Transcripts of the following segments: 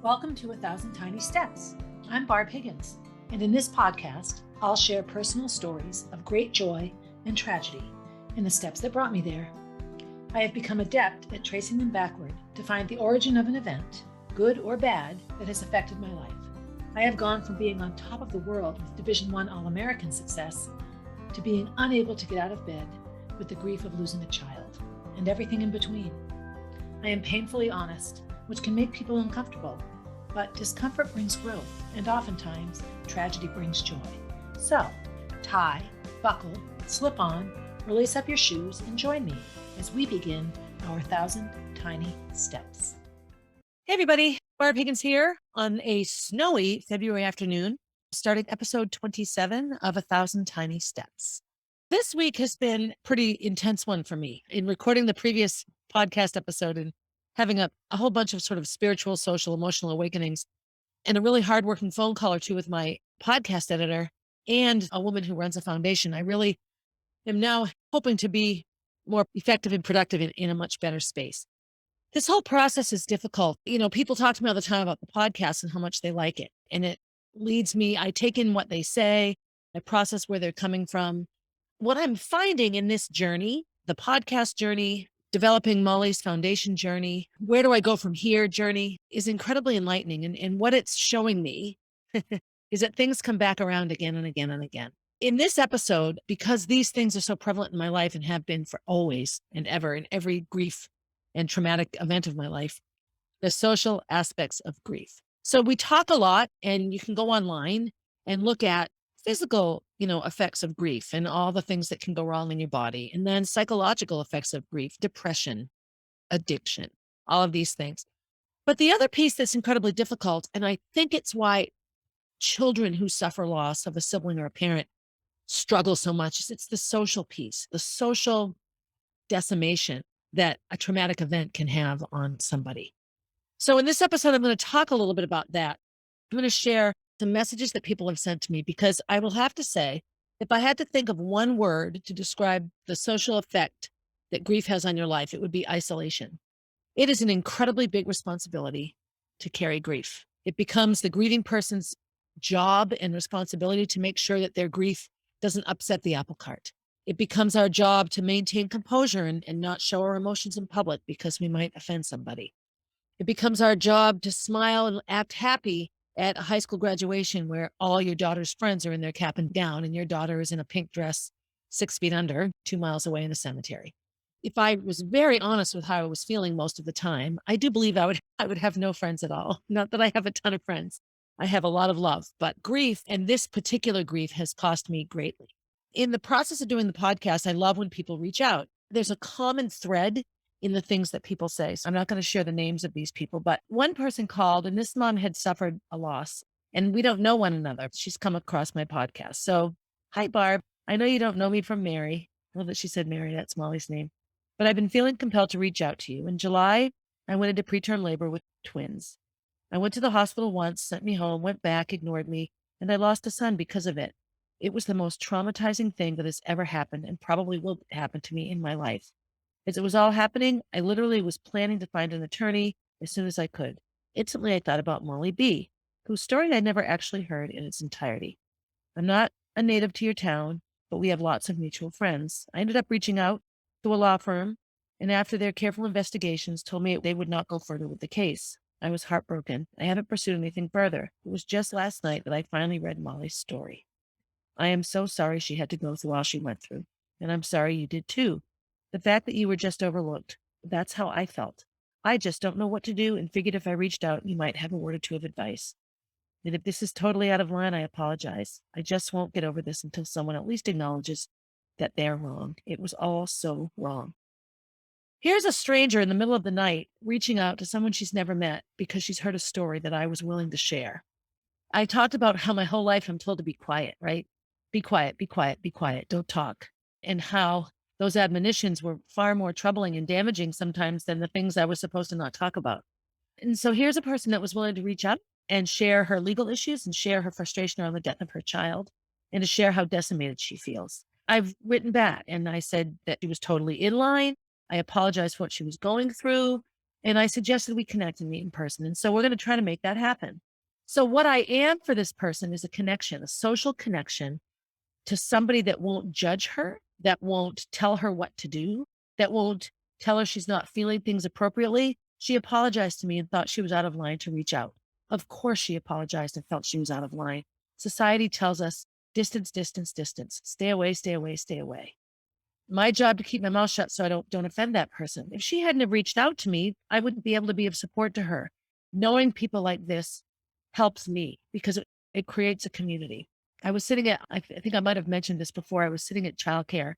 Welcome to 1,000 Tiny Steps. I'm Barb Higgins, and in this podcast, I'll share personal stories of great joy and tragedy and the steps that brought me there. I have become adept at tracing them backward to find the origin of an event, good or bad, that has affected my life. I have gone from being on top of the world with Division I All-American success to being unable to get out of bed with the grief of losing a child and everything in between. I am painfully honest, which can make people uncomfortable, but discomfort brings growth, and oftentimes tragedy brings joy. So, tie, buckle, slip on, or lace up your shoes and join me as we begin our 1,000 Tiny Steps. Hey everybody, Barb Higgins here on a snowy February afternoon, starting episode 27 of 1,000 Tiny Steps. This week has been a pretty intense one for me. In recording the previous podcast episode and having a whole bunch of sort of spiritual, social, emotional awakenings, and a really hardworking phone call or two with my podcast editor and a woman who runs a foundation, I really am now hoping to be more effective and productive in a much better space. This whole process is difficult. You know, people talk to me all the time about the podcast and how much they like it. And it leads me, I take in what they say, I process where they're coming from. What I'm finding in this journey, the podcast journey, developing Molly's foundation journey, where do I go from here journey, is incredibly enlightening. And what it's showing me is that things come back around again and again and again. In this episode, because these things are so prevalent in my life and have been for always and ever in every grief and traumatic event of my life, the social aspects of grief. So we talk a lot, and you can go online and look at physical, effects of grief and all the things that can go wrong in your body. And then psychological effects of grief, depression, addiction, all of these things. But the other piece that's incredibly difficult, and I think it's why children who suffer loss of a sibling or a parent struggle so much, is it's the social piece, the social decimation that a traumatic event can have on somebody. So in this episode, I'm going to talk a little bit about that. I'm going to share some messages that people have sent to me, because I will have to say, if I had to think of one word to describe the social effect that grief has on your life, it would be isolation. It is an incredibly big responsibility to carry grief. It becomes the grieving person's job and responsibility to make sure that their grief doesn't upset the apple cart. It becomes our job to maintain composure and not show our emotions in public because we might offend somebody. It becomes our job to smile and act happy at a high school graduation where all your daughter's friends are in their cap and gown and your daughter is in a pink dress 6 feet under, 2 miles away in a cemetery. If I was very honest with how I was feeling most of the time, I do believe I would have no friends at all. Not that I have a ton of friends. I have a lot of love, but grief, and this particular grief, has cost me greatly. In the process of doing the podcast, I love when people reach out. There's a common thread in the things that people say. So I'm not going to share the names of these people, but one person called, and this mom had suffered a loss, and we don't know one another. She's come across my podcast. So, hi, Barb. I know you don't know me from Mary. I love that she said Mary. That's Molly's name. But I've been feeling compelled to reach out to you. In July, I went into preterm labor with twins. I went to the hospital once, sent me home, went back, ignored me, and I lost a son because of it. It was the most traumatizing thing that has ever happened and probably will happen to me in my life. As it was all happening, I literally was planning to find an attorney as soon as I could. Instantly, I thought about Molly B., whose story I never actually heard in its entirety. I'm not a native to your town, but we have lots of mutual friends. I ended up reaching out to a law firm, and after their careful investigations, told me they would not go further with the case. I was heartbroken. I haven't pursued anything further. It was just last night that I finally read Molly's story. I am so sorry she had to go through all she went through, and I'm sorry you did too. The fact that you were just overlooked, that's how I felt. I just don't know what to do and figured if I reached out, you might have a word or two of advice. And if this is totally out of line, I apologize. I just won't get over this until someone at least acknowledges that they're wrong. It was all so wrong. Here's a stranger in the middle of the night reaching out to someone she's never met because she's heard a story that I was willing to share. I talked about how my whole life I'm told to be quiet, right? Be quiet, be quiet, be quiet, don't talk. And how those admonitions were far more troubling and damaging sometimes than the things I was supposed to not talk about. And so here's a person that was willing to reach out and share her legal issues and share her frustration around the death of her child and to share how decimated she feels. I've written back and I said that she was totally in line. I apologized for what she was going through. And I suggested we connect and meet in person. And so we're going to try to make that happen. So what I am for this person is a connection, a social connection to somebody that won't judge her, that won't tell her what to do, that won't tell her she's not feeling things appropriately. She apologized to me and thought she was out of line to reach out. Of course, she apologized and felt she was out of line. Society tells us distance, distance, distance. Stay away, stay away, stay away. My job to keep my mouth shut so I don't offend that person. If she hadn't have reached out to me, I wouldn't be able to be of support to her. Knowing people like this helps me because it creates a community. I was sitting at, I think I might have mentioned this before. I was sitting at childcare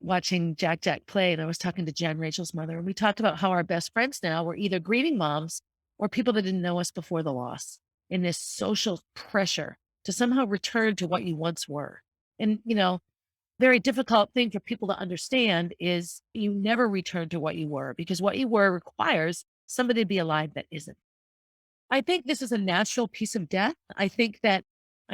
watching Jack play, and I was talking to Jen, Rachel's mother, and we talked about how our best friends now were either grieving moms or people that didn't know us before the loss, in this social pressure to somehow return to what you once were. And, very difficult thing for people to understand is you never return to what you were, because what you were requires somebody to be alive that isn't. I think this is a natural piece of death. I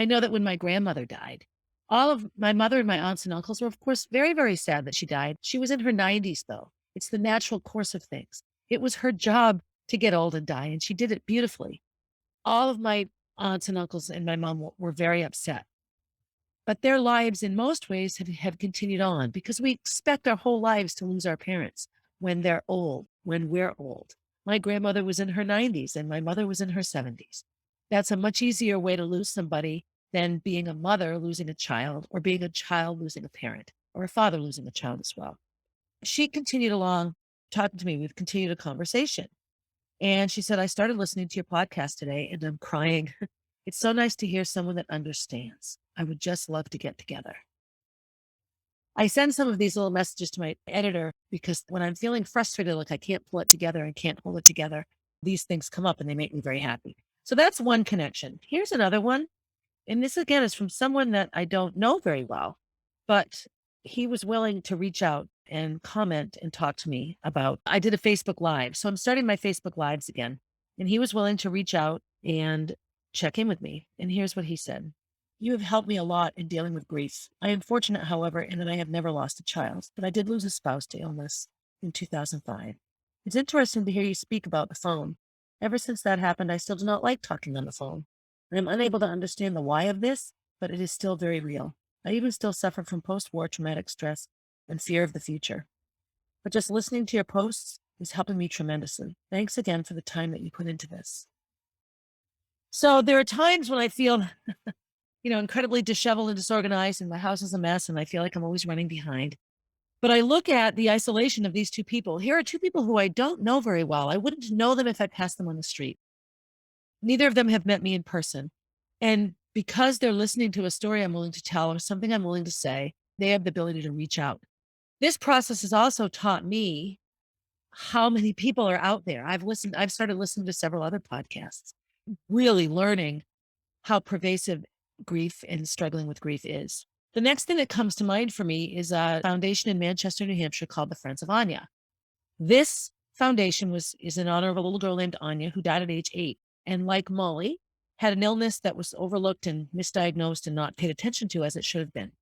know that when my grandmother died, all of my mother and my aunts and uncles were, of course, very, very sad that she died. She was in her 90s, though. It's the natural course of things. It was her job to get old and die, and she did it beautifully. All of my aunts and uncles and my mom were very upset. But their lives, in most ways, have continued on, because we expect our whole lives to lose our parents when they're old, when we're old. My grandmother was in her 90s and my mother was in her 70s. That's a much easier way to lose somebody than being a mother losing a child, or being a child losing a parent, or a father losing a child as well. She continued along talking to me. We've continued a conversation. And she said, I started listening to your podcast today and I'm crying. It's so nice to hear someone that understands. I would just love to get together. I send some of these little messages to my editor because when I'm feeling frustrated, like I can't pull it together and can't hold it together, these things come up and they make me very happy. So that's one connection. Here's another one. And this again is from someone that I don't know very well, but he was willing to reach out and comment and talk to me about, I did a Facebook Live. So I'm starting my Facebook Lives again. And he was willing to reach out and check in with me. And here's what he said. You have helped me a lot in dealing with grief. I am fortunate, however, in that I have never lost a child, but I did lose a spouse to illness in 2005. It's interesting to hear you speak about the phone. Ever since that happened, I still do not like talking on the phone. I am unable to understand the why of this, but it is still very real. I even still suffer from post-war traumatic stress and fear of the future. But just listening to your posts is helping me tremendously. Thanks again for the time that you put into this. So there are times when I feel, incredibly disheveled and disorganized, and my house is a mess, and I feel like I'm always running behind. But I look at the isolation of these two people. Here are two people who I don't know very well. I wouldn't know them if I passed them on the street. Neither of them have met me in person. And because they're listening to a story I'm willing to tell or something I'm willing to say, they have the ability to reach out. This process has also taught me how many people are out there. I've started listening to several other podcasts, really learning how pervasive grief and struggling with grief is. The next thing that comes to mind for me is a foundation in Manchester, New Hampshire called the Friends of Aine. This foundation is in honor of a little girl named Aine who died at age 8. And like Molly, had an illness that was overlooked and misdiagnosed and not paid attention to as it should have been.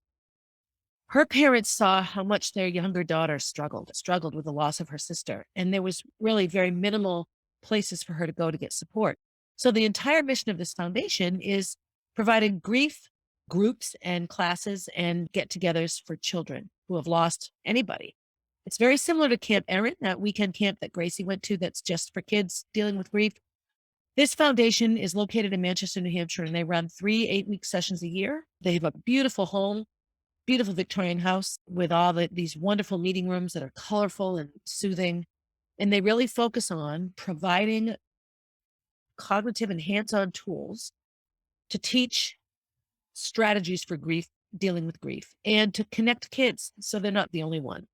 Her parents saw how much their younger daughter struggled with the loss of her sister. And there was really very minimal places for her to go to get support. So the entire mission of this foundation is providing grief groups and classes and get-togethers for children who have lost anybody. It's very similar to Camp Erin, that weekend camp that Gracie went to that's just for kids dealing with grief. This foundation is located in Manchester, New Hampshire, and they run 3 8-week sessions a year. They have a beautiful home, beautiful Victorian house with all these wonderful meeting rooms that are colorful and soothing. And they really focus on providing cognitive and hands-on tools to teach strategies for grief, dealing with grief, and to connect kids so they're not the only one.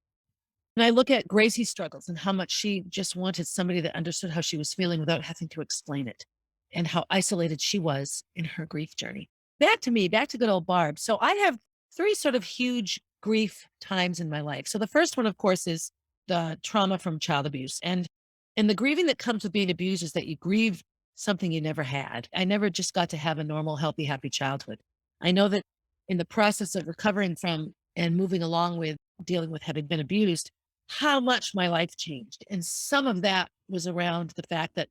And I look at Gracie's struggles and how much she just wanted somebody that understood how she was feeling without having to explain it, and how isolated she was in her grief journey. Back to good old Barb. So I have 3 sort of huge grief times in my life. So the first one, of course, is the trauma from child abuse. And the grieving that comes with being abused is that you grieve something you never had. I never just got to have a normal, healthy, happy childhood. I know that in the process of recovering from and moving along with dealing with having been abused, how much my life changed. And some of that was around the fact that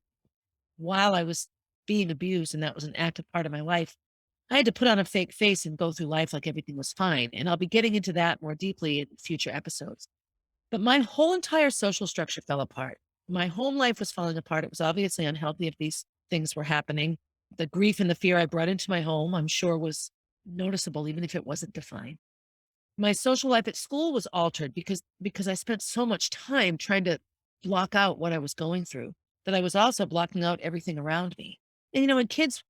while I was being abused and that was an active part of my life, I had to put on a fake face and go through life like everything was fine. And I'll be getting into that more deeply in future episodes. But my whole entire social structure fell apart. My home life was falling apart. It was obviously unhealthy if these things were happening. The grief and the fear I brought into my home, I'm sure, was noticeable, even if it wasn't defined. My social life at school was altered because I spent so much time trying to block out what I was going through, that I was also blocking out everything around me. And and kids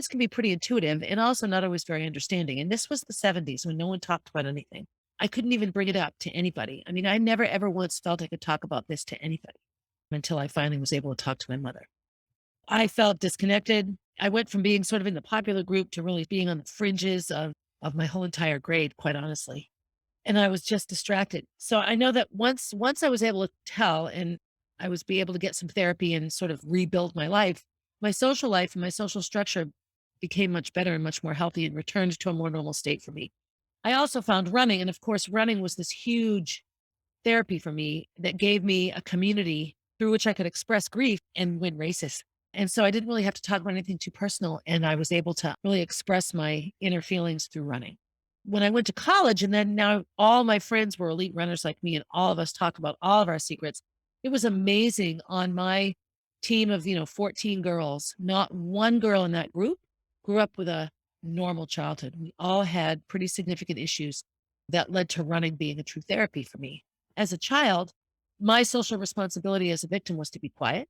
can be pretty intuitive and also not always very understanding. And this was the 70s when no one talked about anything. I couldn't even bring it up to anybody. I mean, I never ever once felt I could talk about this to anybody until I finally was able to talk to my mother. I felt disconnected. I went from being sort of in the popular group to really being on the fringes of my whole entire grade, quite honestly. And I was just distracted. So I know that once I was able to tell and I was be able to get some therapy and sort of rebuild my social life and my social structure became much better and much more healthy and returned to a more normal state for me. I also found running, and of course, running was this huge therapy for me that gave me a community through which I could express grief and win races. And so I didn't really have to talk about anything too personal. And I was able to really express my inner feelings through running. When I went to college, and then now all my friends were elite runners like me, and all of us talk about all of our secrets. It was amazing on my team of, 14 girls. Not one girl in that group grew up with a normal childhood. We all had pretty significant issues that led to running being a true therapy for me. As a child, my social responsibility as a victim was to be quiet,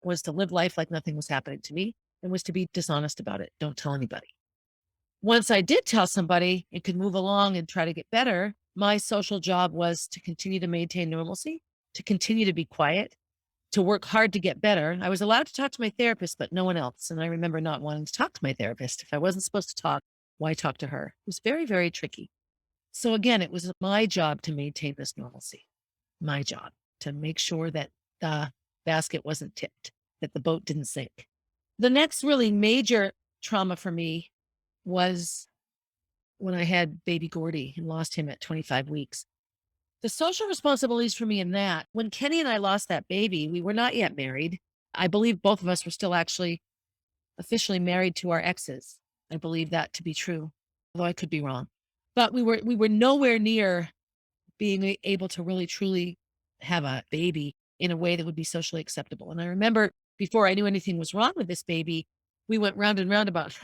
was to live life like nothing was happening to me, and was to be dishonest about it. Don't tell anybody. Once I did tell somebody and could move along and try to get better, my social job was to continue to maintain normalcy, to continue to be quiet, to work hard to get better. I was allowed to talk to my therapist, but no one else. And I remember not wanting to talk to my therapist. If I wasn't supposed to talk, why talk to her? It was very, very tricky. So again, it was my job to maintain this normalcy, my job to make sure that the basket wasn't tipped, that the boat didn't sink. The next really major trauma for me was when I had baby Gordy and lost him at 25 weeks. The social responsibilities for me in that, when Kenny and I lost that baby, we were not yet married. I believe both of us were still actually officially married to our exes. I believe that to be true, although I could be wrong. But we were nowhere near being able to really truly have a baby in a way that would be socially acceptable. And I remember before I knew anything was wrong with this baby, we went round and round about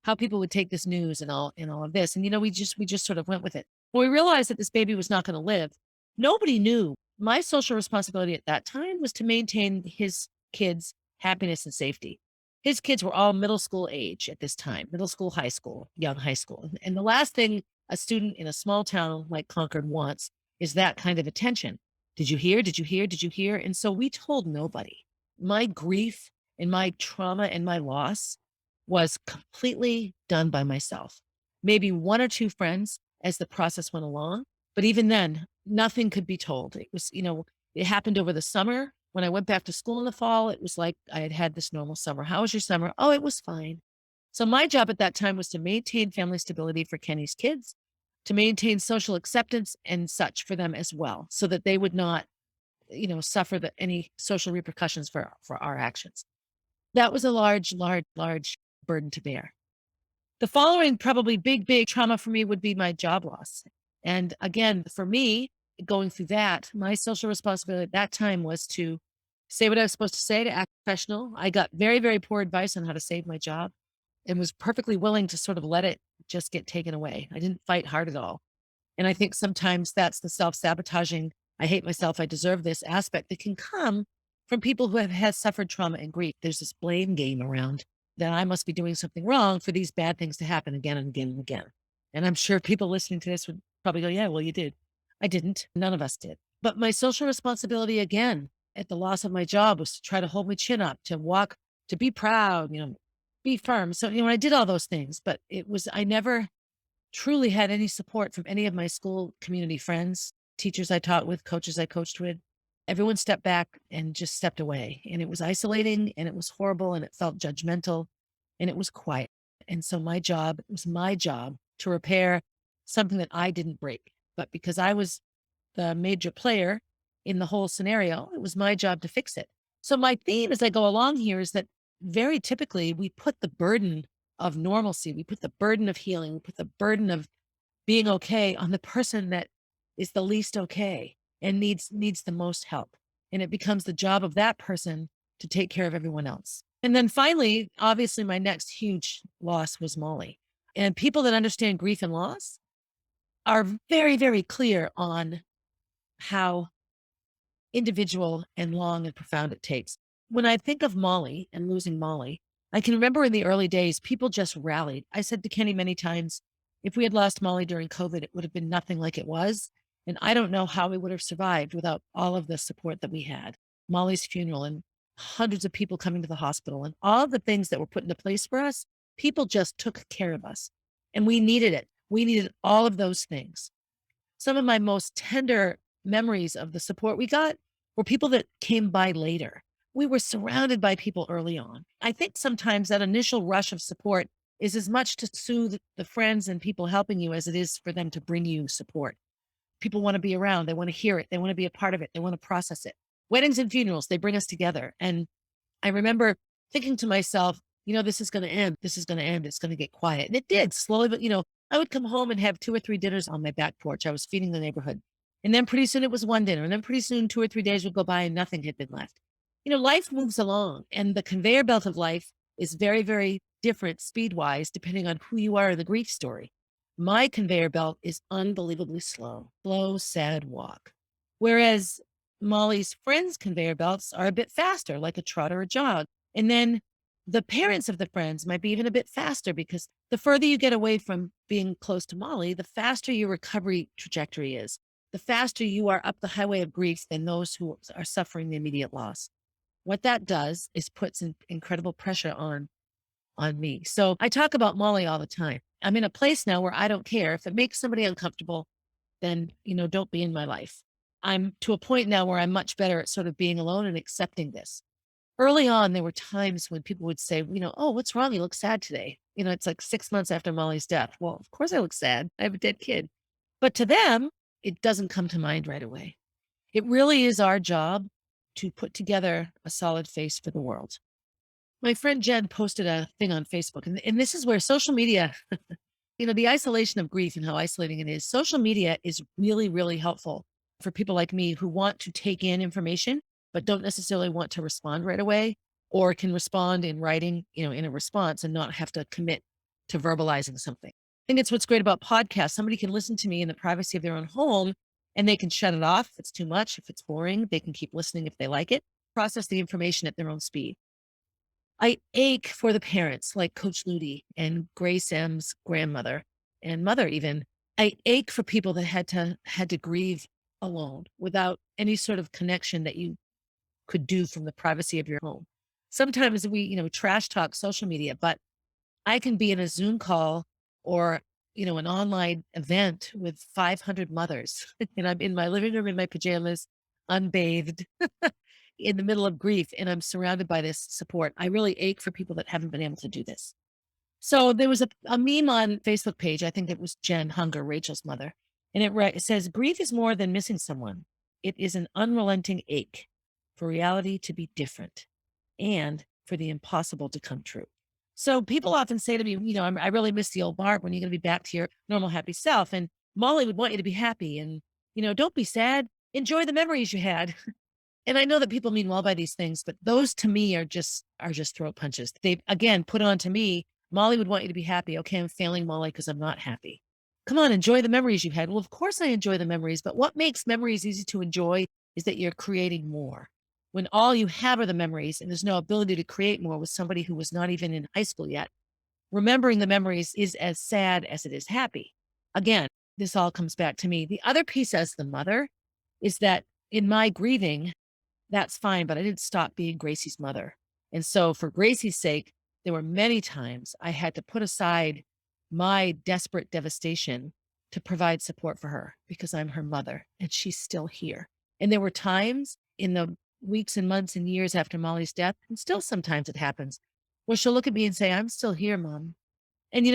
how people would take this news and all of this. And we just sort of went with it. When we realized that this baby was not going to live, nobody knew. My social responsibility at that time was to maintain his kids' happiness and safety. His kids were all middle school age at this time, middle school, high school, young high school. And the last thing a student in a small town like Concord wants is that kind of attention. Did you hear? Did you hear? Did you hear? And so we told nobody. My grief and my trauma and my loss was completely done by myself. Maybe one or two friends as the process went along. But even then, nothing could be told. It was, it happened over the summer. When I went back to school in the fall, it was like I had had this normal summer. How was your summer? Oh, it was fine. So my job at that time was to maintain family stability for Kenny's kids, to maintain social acceptance and such for them as well, so that they would not, suffer any social repercussions for our actions. That was a large, large, large burden to bear. The following probably big trauma for me would be my job loss. And again, for me, going through that, my social responsibility at that time was to say what I was supposed to say, to act professional. I got very, very poor advice on how to save my job and was perfectly willing to sort of let it just get taken away. I didn't fight hard at all. And I think sometimes that's the self-sabotaging, I hate myself, I deserve this aspect that can come from people who have had suffered trauma and grief. There's this blame game around that I must be doing something wrong for these bad things to happen again and again and again. And I'm sure people listening to this would probably go, yeah, well, you did. I didn't. None of us did. But my social responsibility again at the loss of my job was to try to hold my chin up, to walk, to be proud, be firm. So, I did all those things, but I never truly had any support from any of my school community friends, teachers I taught with, coaches I coached with. Everyone stepped back and just stepped away. And it was isolating and it was horrible and it felt judgmental and it was quiet. And so it was my job to repair something that I didn't break. But because I was the major player in the whole scenario, it was my job to fix it. So my theme as I go along here is that very typically we put the burden of normalcy, we put the burden of healing, we put the burden of being okay on the person that is the least okay and needs the most help. And it becomes the job of that person to take care of everyone else. And then finally, obviously, my next huge loss was Molly. And people that understand grief and loss are very, very clear on how individual and long and profound it takes. When I think of Molly and losing Molly, I can remember in the early days, people just rallied. I said to Kenny many times, if we had lost Molly during COVID, it would have been nothing like it was. And I don't know how we would have survived without all of the support that we had. Molly's funeral and hundreds of people coming to the hospital and all of the things that were put into place for us, people just took care of us. And we needed it. We needed all of those things. Some of my most tender memories of the support we got were people that came by later. We were surrounded by people early on. I think sometimes that initial rush of support is as much to soothe the friends and people helping you as it is for them to bring you support. People want to be around. They want to hear it. They want to be a part of it. They want to process it. Weddings and funerals, they bring us together. And I remember thinking to myself, this is going to end. This is going to end. It's going to get quiet. And it did slowly, but I would come home and have 2 or 3 dinners on my back porch. I was feeding the neighborhood. And then pretty soon it was one dinner. And then pretty soon 2 or 3 days would go by and nothing had been left. Life moves along and the conveyor belt of life is very, very different speed wise, depending on who you are in the grief story. My conveyor belt is unbelievably slow, sad walk. Whereas Molly's friends' conveyor belts are a bit faster, like a trot or a jog. And then the parents of the friends might be even a bit faster because the further you get away from being close to Molly, the faster your recovery trajectory is. The faster you are up the highway of grief than those who are suffering the immediate loss. What that does is puts incredible pressure on me. So I talk about Molly all the time. I'm in a place now where I don't care if it makes somebody uncomfortable, then, don't be in my life. I'm to a point now where I'm much better at sort of being alone and accepting this. Early on, there were times when people would say, oh, what's wrong? You look sad today. It's like 6 months after Molly's death. Well, of course I look sad. I have a dead kid. But to them, it doesn't come to mind right away. It really is our job to put together a solid face for the world. My friend Jen posted a thing on Facebook, and this is where social media, the isolation of grief and how isolating it is. Social media is really, really helpful for people like me who want to take in information, but don't necessarily want to respond right away or can respond in writing, in a response and not have to commit to verbalizing something. I think it's what's great about podcasts. Somebody can listen to me in the privacy of their own home and they can shut it off if it's too much, if it's boring, they can keep listening if they like it, process the information at their own speed. I ache for the parents like Coach Ludi and Grace M's grandmother and mother even. I ache for people that had to grieve alone without any sort of connection that you could do from the privacy of your home. Sometimes we, trash talk social media, but I can be in a Zoom call or, an online event with 500 mothers and I'm in my living room in my pajamas, unbathed in the middle of grief and I'm surrounded by this support. I really ache for people that haven't been able to do this. So there was a meme on Facebook page. I think it was Jen Hunger, Rachel's mother. And it says, grief is more than missing someone. It is an unrelenting ache for reality to be different and for the impossible to come true. So people often say to me, I really miss the old Barb when you're going to be back to your normal, happy self. And Molly would want you to be happy and, don't be sad. Enjoy the memories you had. And I know that people mean well by these things, but those to me are just throat punches. They again put on to me, Molly would want you to be happy. Okay, I'm failing Molly because I'm not happy. Come on, enjoy the memories you've had. Well, of course I enjoy the memories, but what makes memories easy to enjoy is that you're creating more. When all you have are the memories and there's no ability to create more with somebody who was not even in high school yet, remembering the memories is as sad as it is happy. Again, this all comes back to me. The other piece as the mother is that in my grieving, that's fine, but I didn't stop being Gracie's mother. And so for Gracie's sake, there were many times I had to put aside my desperate devastation to provide support for her because I'm her mother and she's still here. And there were times in the weeks and months and years after Molly's death, and still sometimes it happens, where she'll look at me and say, I'm still here, Mom. And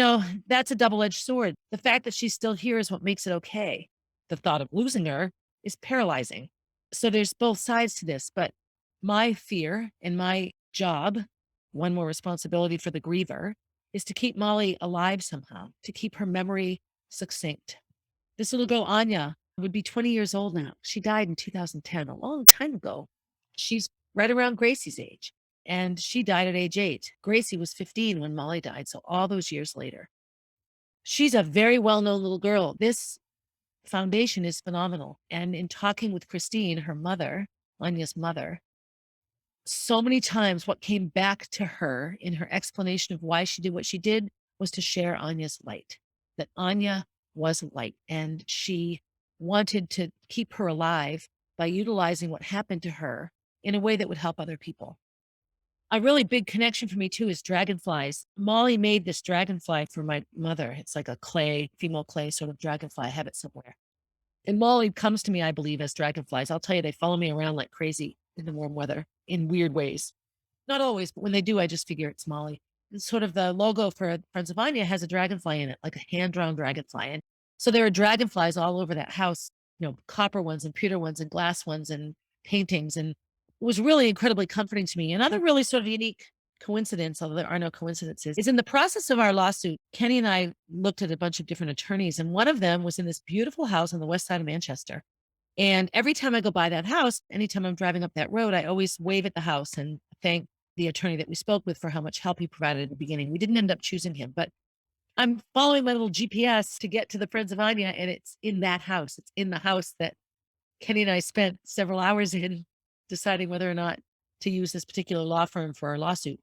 that's a double-edged sword. The fact that she's still here is what makes it okay. The thought of losing her is paralyzing. So there's both sides to this, but My fear and my job, one more responsibility for the griever, is to keep Molly alive somehow, to keep her memory succinct. This little girl, Anya, would be 20 years old now. She died in 2010, a long time ago. She's right around Gracie's age, and she died at age 8. Gracie was 15 when Molly died, so all those years later. She's a very well-known little girl. This foundation is phenomenal. And in talking with Christine, her mother, Anya's mother, so many times what came back to her in her explanation of why she did what she did was to share Anya's light, that Anya was light, and she wanted to keep her alive by utilizing what happened to her in a way that would help other people. A really big connection for me too is dragonflies. Molly made this dragonfly for my mother. It's like a clay, female clay sort of dragonfly. I have it somewhere. And Molly comes to me, I believe, as dragonflies. I'll tell you, they follow me around like crazy in the warm weather in weird ways. Not always, but when they do, I just figure it's Molly. And sort of the logo for Friends of Anya has a dragonfly in it, like a hand-drawn dragonfly. And so there are dragonflies all over that house, copper ones and pewter ones and glass ones and paintings. And it was really incredibly comforting to me. Another really sort of unique coincidence, although there are no coincidences, is in the process of our lawsuit, Kenny and I looked at a bunch of different attorneys, and one of them was in this beautiful house on the west side of Manchester. And every time I go by that house, anytime I'm driving up that road, I always wave at the house and thank the attorney that we spoke with for how much help he provided at the beginning. We didn't end up choosing him, but I'm following my little GPS to get to the Friends of Anya, and it's in that house. It's in the house that Kenny and I spent several hours in deciding whether or not to use this particular law firm for our lawsuit.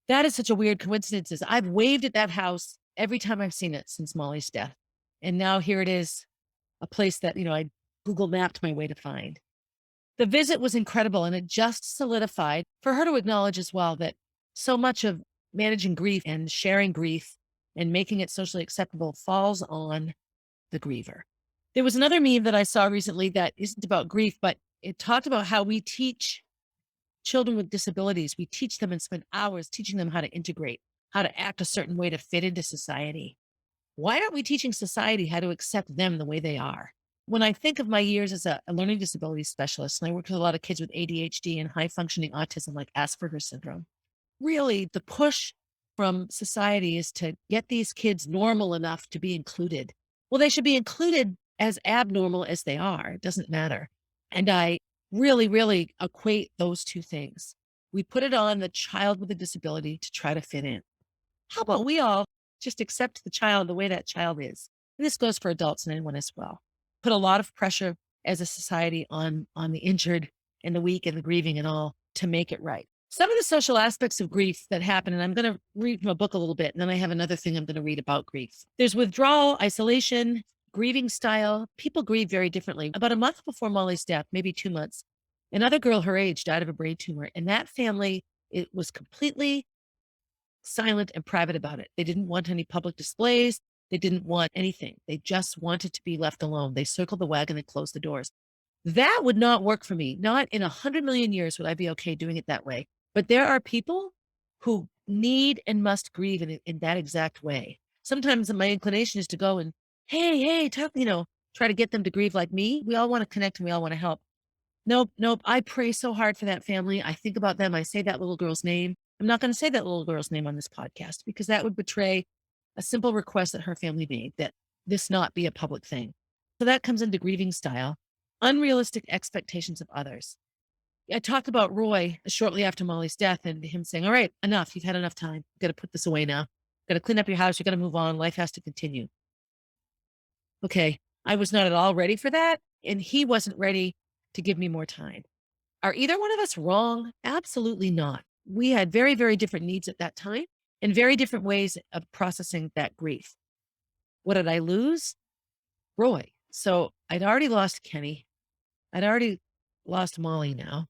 That is such a weird coincidence. I've waved at that house every time I've seen it since Molly's death. And now here it is, a place that, I Google mapped my way to find. The visit was incredible, and it just solidified for her to acknowledge as well that so much of managing grief and sharing grief and making it socially acceptable falls on the griever. There was another meme that I saw recently that isn't about grief, but it talked about how we teach children with disabilities. We teach them and spend hours teaching them how to integrate, how to act a certain way to fit into society. Why aren't we teaching society how to accept them the way they are? When I think of my years as a learning disability specialist, and I worked with a lot of kids with ADHD and high functioning autism, like Asperger's syndrome, really the push from society is to get these kids normal enough to be included. Well, they should be included as abnormal as they are. It doesn't matter. And I really, really equate those two things. We put it on the child with a disability to try to fit in. How about we all just accept the child the way that child is? And this goes for adults and anyone as well. Put a lot of pressure as a society on the injured and the weak and the grieving and all to make it right. Some of the social aspects of grief that happen, and I'm going to read from a book a little bit, and then I have another thing I'm going to read about grief. There's withdrawal, isolation, grieving style. People grieve very differently. About a month before Molly's death, maybe 2 months, another girl her age died of a brain tumor. And that family, it was completely silent and private about it. They didn't want any public displays. They didn't want anything. They just wanted to be left alone. They circled the wagon and closed the doors. That would not work for me. Not in 100 million years would I be okay doing it that way. But there are people who need and must grieve in that exact way. Sometimes my inclination is to go and, hey, talk, try to get them to grieve like me. We all want to connect and we all want to help. Nope. I pray so hard for that family. I think about them. I say that little girl's name. I'm not going to say that little girl's name on this podcast because that would betray a simple request that her family made, that this not be a public thing. So that comes into grieving style, unrealistic expectations of others. I talked about Roy shortly after Molly's death and him saying, all right, enough. You've had enough time. You've got to put this away now. You've got to clean up your house. You've got to move on. Life has to continue. Okay. I was not at all ready for that. And he wasn't ready to give me more time. Are either one of us wrong? Absolutely not. We had very, very different needs at that time and very different ways of processing that grief. What did I lose? Roy. So I'd already lost Kenny. I'd already lost Molly now.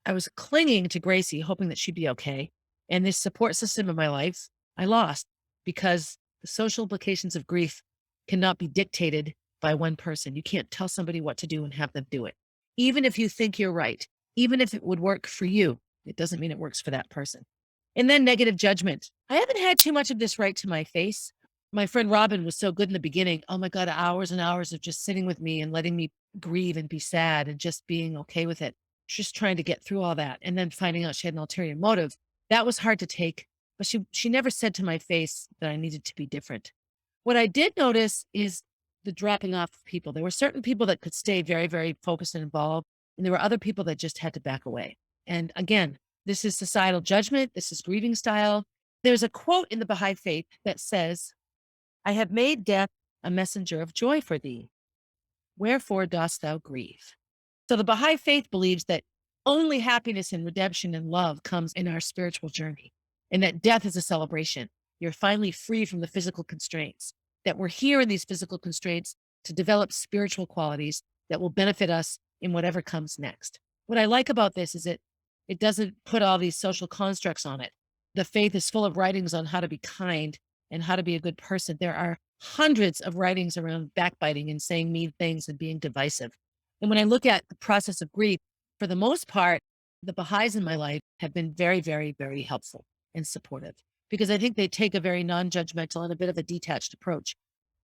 I was clinging to Gracie, hoping that she'd be okay. And this support system in my life, I lost because the social implications of grief cannot be dictated by one person. You can't tell somebody what to do and have them do it. Even if you think you're right, even if it would work for you, it doesn't mean it works for that person. And then negative judgment. I haven't had too much of this right to my face. My friend Robin was so good in the beginning. Oh my God, hours and hours of just sitting with me and letting me grieve and be sad and just being okay with it. just trying to get through all that. And then finding out she had an ulterior motive. That was hard to take, but she never said to my face that I needed to be different. What I did notice is the dropping off of people. There were certain people that could stay very, very focused and involved, and there were other people that just had to back away. And again, this is societal judgment. This is grieving style. There's a quote in the Baha'i faith that says, I have made death a messenger of joy for thee. Wherefore dost thou grieve? So the Baha'i faith believes that only happiness and redemption and love comes in our spiritual journey, and that death is a celebration. You're finally free from the physical constraints, that we're here in these physical constraints to develop spiritual qualities that will benefit us in whatever comes next. What I like about this is it doesn't put all these social constructs on it. The faith is full of writings on how to be kind and how to be a good person. There are hundreds of writings around backbiting and saying mean things and being divisive. And when I look at the process of grief, for the most part, the Baha'is in my life have been very, very, very helpful and supportive because I think they take a very non-judgmental and a bit of a detached approach.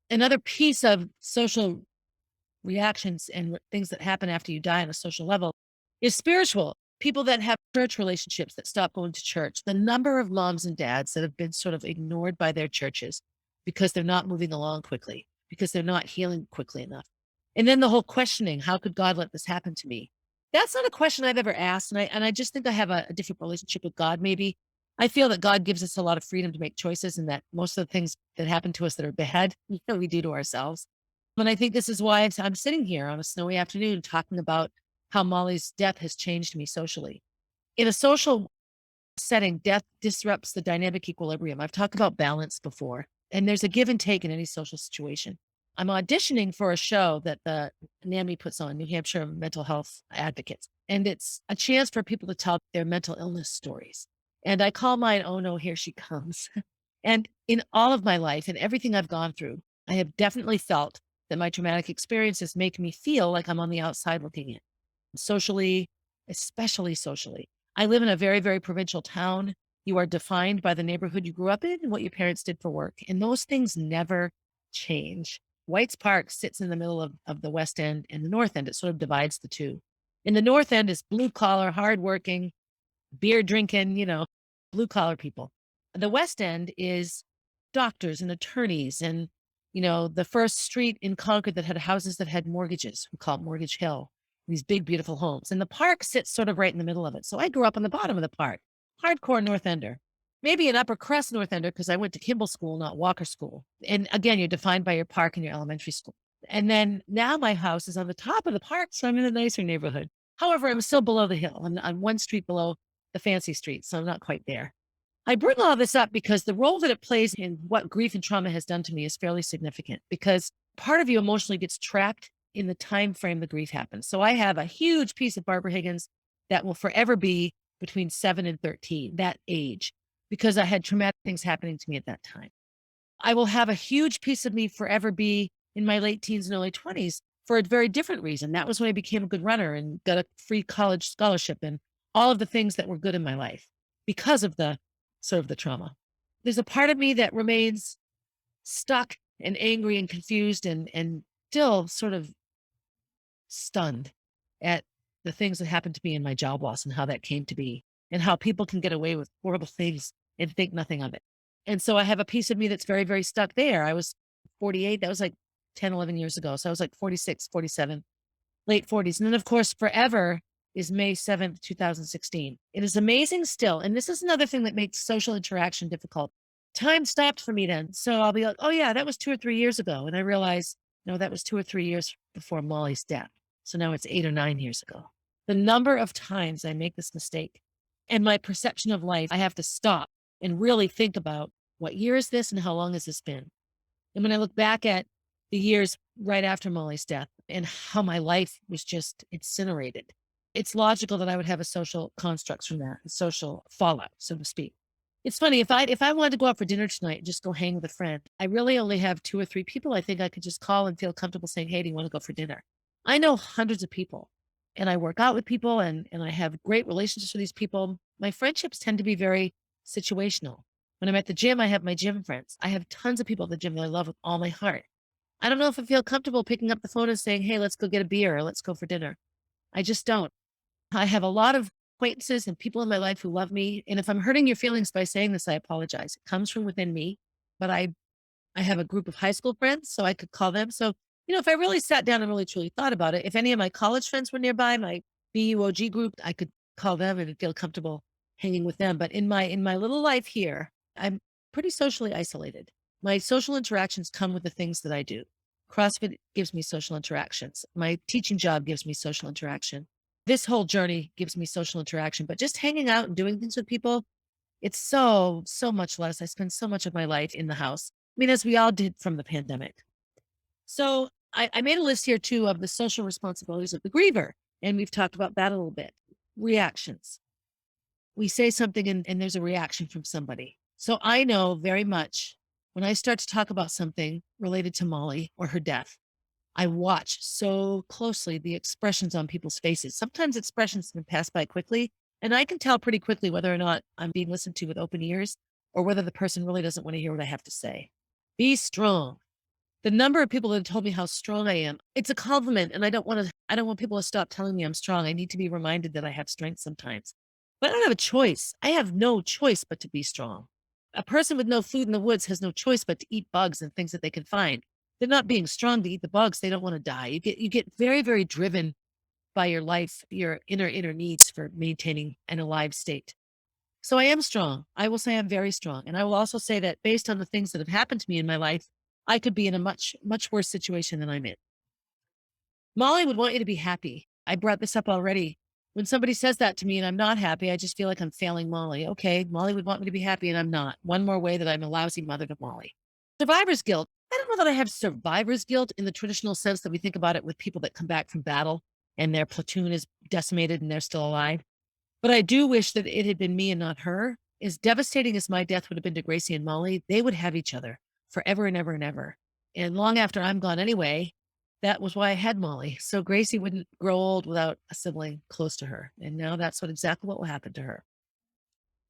Another piece of social reactions and things that happen after you die on a social level is spiritual. People that have church relationships that stop going to church, the number of moms and dads that have been sort of ignored by their churches because they're not moving along quickly, because they're not healing quickly enough. And then the whole questioning, how could God let this happen to me? That's not a question I've ever asked. And I just think I have a different relationship with God, maybe. I feel that God gives us a lot of freedom to make choices and that most of the things that happen to us that are bad, we do to ourselves. And I think this is why I'm sitting here on a snowy afternoon talking about how Molly's death has changed me socially. In a social setting, death disrupts the dynamic equilibrium. I've talked about balance before, and there's a give and take in any social situation. I'm auditioning for a show that the NAMI puts on, New Hampshire Mental Health Advocates, and it's a chance for people to tell their mental illness stories. And I call mine, Oh No, Here She Comes. And in all of my life and everything I've gone through, I have definitely felt that my traumatic experiences make me feel like I'm on the outside looking in. Socially, especially socially. I live in a very, very provincial town. You are defined by the neighborhood you grew up in and what your parents did for work. And those things never change. White's Park sits in the middle of the West End and the North End. It sort of divides the two. In the North End is blue collar, hardworking, beer drinking, blue collar people. The West End is doctors and attorneys and, the first street in Concord that had houses that had mortgages, we call it Mortgage Hill, these big, beautiful homes. And the park sits sort of right in the middle of it. So I grew up on the bottom of the park, hardcore North Ender, maybe an upper crust North Ender because I went to Kimball School, not Walker School. And again, you're defined by your park and your elementary school. And then now my house is on the top of the park, so I'm in a nicer neighborhood. However, I'm still below the hill. I'm one street below the fancy street, so I'm not quite there. I bring all this up because the role that it plays in what grief and trauma has done to me is fairly significant because part of you emotionally gets trapped in the time frame the grief happens. So I have a huge piece of Barbara Higgins that will forever be between 7 and 13, that age, because I had traumatic things happening to me at that time. I will have a huge piece of me forever be in my late teens and early 20s for a very different reason. That was when I became a good runner and got a free college scholarship and all of the things that were good in my life because of the sort of the trauma. There's a part of me that remains stuck and angry and confused and still sort of stunned at the things that happened to me in my job loss and how that came to be and how people can get away with horrible things and think nothing of it. And so I have a piece of me that's very, very stuck there. I was 48. That was like 10, 11 years ago. So I was like 46, 47, late 40s. And then, of course, forever is May 7th, 2016. It is amazing still. And this is another thing that makes social interaction difficult. Time stopped for me then. So I'll be like, oh, yeah, that was 2 or 3 years ago. And I realize, no, that was 2 or 3 years before Molly's death. So now it's 8 or 9 years ago. The number of times I make this mistake and my perception of life, I have to stop and really think about what year is this and how long has this been? And when I look back at the years right after Molly's death and how my life was just incinerated, it's logical that I would have a social constructs from that, a social fallout, so to speak. It's funny, if I wanted to go out for dinner tonight and just go hang with a friend, I really only have 2 or 3 people I think I could just call and feel comfortable saying, hey, do you want to go for dinner? I know hundreds of people and I work out with people and I have great relationships with these people. My friendships tend to be very situational. When I'm at the gym, I have my gym friends. I have tons of people at the gym that I love with all my heart. I don't know if I feel comfortable picking up the phone and saying, hey, let's go get a beer or let's go for dinner. I just don't. I have a lot of acquaintances and people in my life who love me. And if I'm hurting your feelings by saying this, I apologize. It comes from within me. But I have a group of high school friends, so I could call them. So, if I really sat down and really truly thought about it, if any of my college friends were nearby, my BUOG group, I could call them and feel comfortable hanging with them. But in my little life here, I'm pretty socially isolated. My social interactions come with the things that I do. CrossFit gives me social interactions. My teaching job gives me social interaction. This whole journey gives me social interaction, but just hanging out and doing things with people, it's so, so much less. I spend so much of my life in the house. I mean, as we all did from the pandemic. So I made a list here too of the social responsibilities of the griever. And we've talked about that a little bit. Reactions. We say something and there's a reaction from somebody. So I know very much when I start to talk about something related to Molly or her death, I watch so closely the expressions on people's faces. Sometimes expressions can pass by quickly, and I can tell pretty quickly whether or not I'm being listened to with open ears or whether the person really doesn't want to hear what I have to say. Be strong. The number of people that have told me how strong I am, it's a compliment. And I don't want people to stop telling me I'm strong. I need to be reminded that I have strength sometimes. But I don't have a choice. I have no choice but to be strong. A person with no food in the woods has no choice but to eat bugs and things that they can find. They're not being strong to eat the bugs. They don't want to die. You get very, very driven by your life, your inner needs for maintaining an alive state. So I am strong. I will say I'm very strong. And I will also say that based on the things that have happened to me in my life, I could be in a much, much worse situation than I'm in. Molly would want you to be happy. I brought this up already. When somebody says that to me and I'm not happy, I just feel like I'm failing Molly. Okay, Molly would want me to be happy and I'm not. One more way that I'm a lousy mother to Molly. Survivor's guilt. I don't know that I have survivor's guilt in the traditional sense that we think about it with people that come back from battle and their platoon is decimated and they're still alive. But I do wish that it had been me and not her. As devastating as my death would have been to Gracie and Molly, they would have each other forever and ever and ever. And long after I'm gone anyway, that was why I had Molly. So Gracie wouldn't grow old without a sibling close to her. And now that's exactly what will happen to her.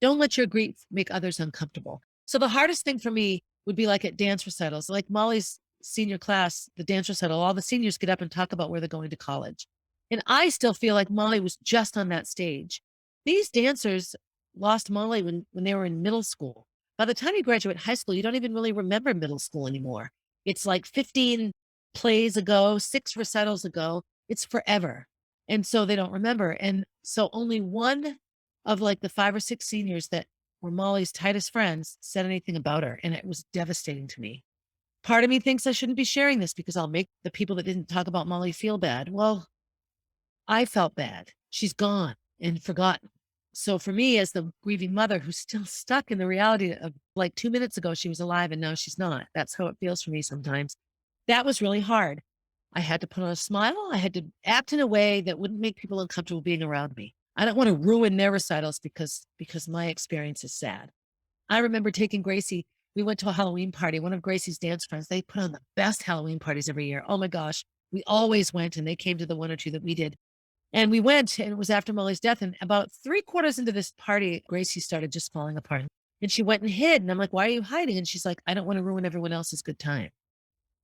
Don't let your grief make others uncomfortable. So the hardest thing for me would be like at dance recitals, like Molly's senior class, the dance recital, all the seniors get up and talk about where they're going to college. And I still feel like Molly was just on that stage. These dancers lost Molly when they were in middle school. By the time you graduate high school, you don't even really remember middle school anymore. It's like 15 plays ago, 6 recitals ago. It's forever. And so they don't remember. And so only one of like the 5 or 6 seniors that were Molly's tightest friends said anything about her. And it was devastating to me. Part of me thinks I shouldn't be sharing this because I'll make the people that didn't talk about Molly feel bad. Well, I felt bad. She's gone and forgotten. So for me, as the grieving mother who's still stuck in the reality of like 2 minutes ago, she was alive and now she's not. That's how it feels for me sometimes. That was really hard. I had to put on a smile. I had to act in a way that wouldn't make people uncomfortable being around me. I don't want to ruin their recitals because my experience is sad. I remember taking Gracie. We went to a Halloween party. One of Gracie's dance friends, they put on the best Halloween parties every year. Oh my gosh. We always went and they came to the 1 or 2 that we did. And we went, and it was after Molly's death. And about 3/4 into this party, Gracie started just falling apart. And she went and hid. And I'm like, why are you hiding? And she's like, I don't want to ruin everyone else's good time.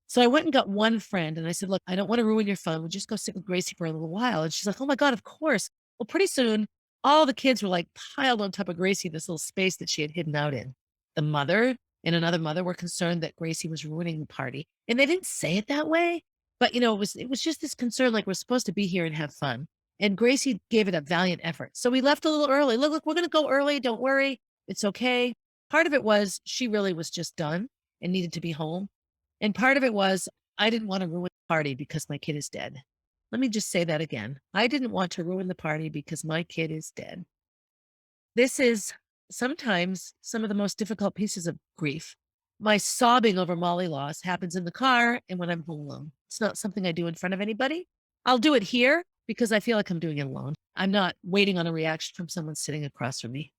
So I went and got one friend and I said, look, I don't want to ruin your fun. We'll just go sit with Gracie for a little while. And she's like, oh my God, of course. Well, pretty soon, all the kids were like piled on top of Gracie, this little space that she had hidden out in. The mother and another mother were concerned that Gracie was ruining the party. And they didn't say it that way. But, it was just this concern, like we're supposed to be here and have fun. And Gracie gave it a valiant effort. So we left a little early. Look, we're going to go early. Don't worry. It's okay. Part of it was she really was just done and needed to be home. And part of it was I didn't want to ruin the party because my kid is dead. Let me just say that again. I didn't want to ruin the party because my kid is dead. This is sometimes some of the most difficult pieces of grief. My sobbing over Molly loss happens in the car and when I'm home alone. It's not something I do in front of anybody. I'll do it here because I feel like I'm doing it alone. I'm not waiting on a reaction from someone sitting across from me.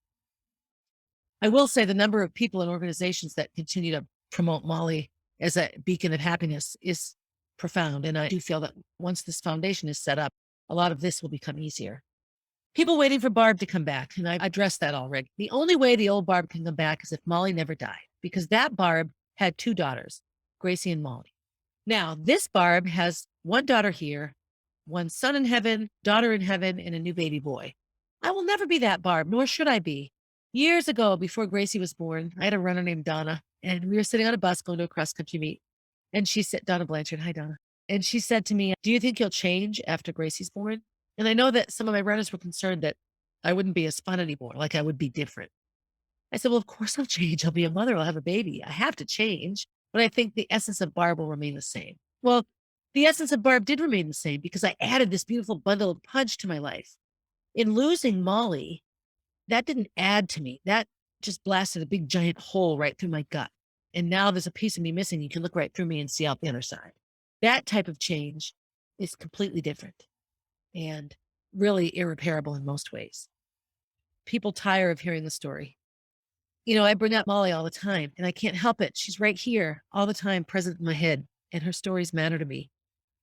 I will say the number of people and organizations that continue to promote Molly as a beacon of happiness is profound. And I do feel that once this foundation is set up, a lot of this will become easier. People waiting for Barb to come back. And I addressed that already. The only way the old Barb can come back is if Molly never died, because that Barb had 2 daughters, Gracie and Molly. Now, this Barb has 1 daughter here, one son in heaven, daughter in heaven, and a new baby boy. I will never be that, Barb, nor should I be. Years ago, before Gracie was born, I had a runner named Donna, and we were sitting on a bus going to a cross country meet. And she said, Donna Blanchard, hi, Donna. And she said to me, do you think you'll change after Gracie's born? And I know that some of my runners were concerned that I wouldn't be as fun anymore, like I would be different. I said, well, of course I'll change. I'll be a mother. I'll have a baby. I have to change. But I think the essence of Barb will remain the same. Well, the essence of Barb did remain the same because I added this beautiful bundle of punch to my life. In losing Molly, that didn't add to me. That just blasted a big giant hole right through my gut. And now there's a piece of me missing. You can look right through me and see out the other side. That type of change is completely different and really irreparable in most ways. People tire of hearing the story. I bring up Molly all the time and I can't help it. She's right here all the time, present in my head, and her stories matter to me.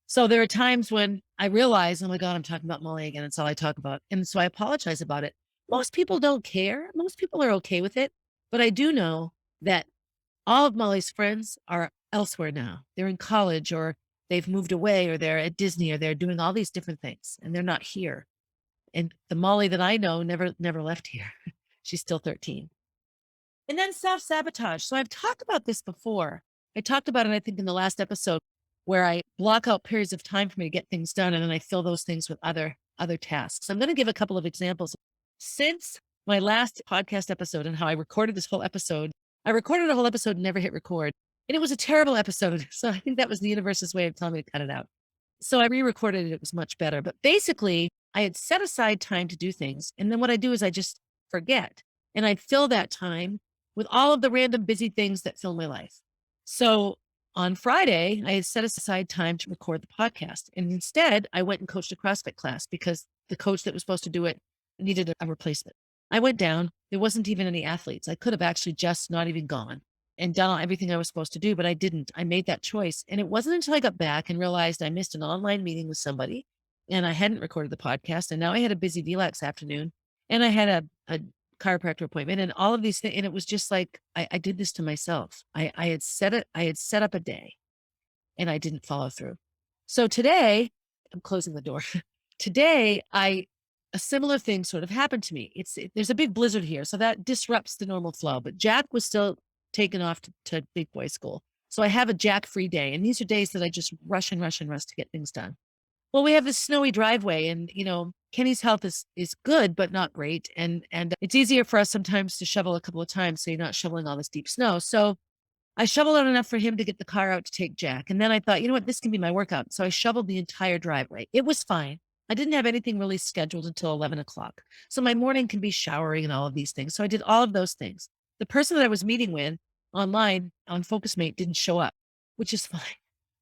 So there are times when I realize, oh my God, I'm talking about Molly again. It's all I talk about. And so I apologize about it. Most people don't care. Most people are okay with it. But I do know that all of Molly's friends are elsewhere now. They're in college or they've moved away or they're at Disney or they're doing all these different things and they're not here. And the Molly that I know never left here. She's still 13. And then self-sabotage. So I've talked about this before. I talked about it, I think, in the last episode where I block out periods of time for me to get things done. And then I fill those things with other tasks. I'm going to give a couple of examples. Since my last podcast episode and how I recorded this whole episode, I recorded a whole episode and never hit record. And it was a terrible episode. So I think that was the universe's way of telling me to cut it out. So I re-recorded it. It was much better. But basically, I had set aside time to do things. And then what I do is I just forget. And I'd fill that time with all of the random busy things that fill my life. So on Friday, I had set aside time to record the podcast. And instead, I went and coached a CrossFit class because the coach that was supposed to do it needed a replacement. I went down. There wasn't even any athletes. I could have actually just not even gone and done everything I was supposed to do, but I didn't. I made that choice. And it wasn't until I got back and realized I missed an online meeting with somebody and I hadn't recorded the podcast. And now I had a busy VLAX afternoon and I had a chiropractor appointment and all of these things. And it was just like, I did this to myself. I had set up a day and I didn't follow through. So today, I'm closing the door. Today, a similar thing sort of happened to me. There's a big blizzard here, so that disrupts the normal flow, but Jack was still taken off to big boy school. So I have a Jack free day. And these are days that I just rush to get things done. Well, we have this snowy driveway and, Kenny's health is good, but not great. And it's easier for us sometimes to shovel a couple of times so you're not shoveling all this deep snow. So I shoveled out enough for him to get the car out to take Jack. And then I thought, you know what, this can be my workout. So I shoveled the entire driveway. It was fine. I didn't have anything really scheduled until 11 o'clock. So my morning can be showering and all of these things. So I did all of those things. The person that I was meeting with online on FocusMate didn't show up, which is fine.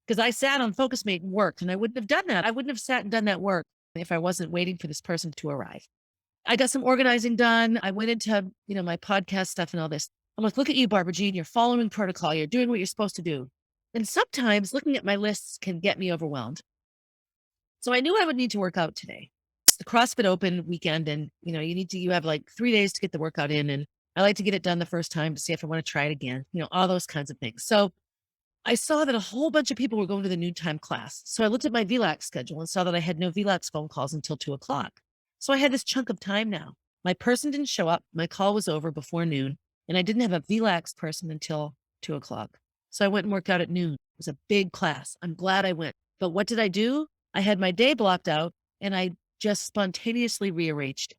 Because I sat on FocusMate and worked, and I wouldn't have done that. I wouldn't have sat and done that work if I wasn't waiting for this person to arrive. I got some organizing done. I went into, my podcast stuff and all this. I'm like, look at you, Barbara Jean, you're following protocol. You're doing what you're supposed to do. And sometimes looking at my lists can get me overwhelmed. So I knew I would need to work out today. It's the CrossFit Open weekend. And, you have like 3 days to get the workout in. And I like to get it done the first time to see if I want to try it again, all those kinds of things. So I saw that a whole bunch of people were going to the noon time class. So I looked at my VLAX schedule and saw that I had no VLAX phone calls until 2 o'clock. So I had this chunk of time now. My person didn't show up. My call was over before noon. And I didn't have a VLAX person until 2 o'clock. So I went and worked out at noon. It was a big class. I'm glad I went. But what did I do? I had my day blocked out and I just spontaneously rearranged.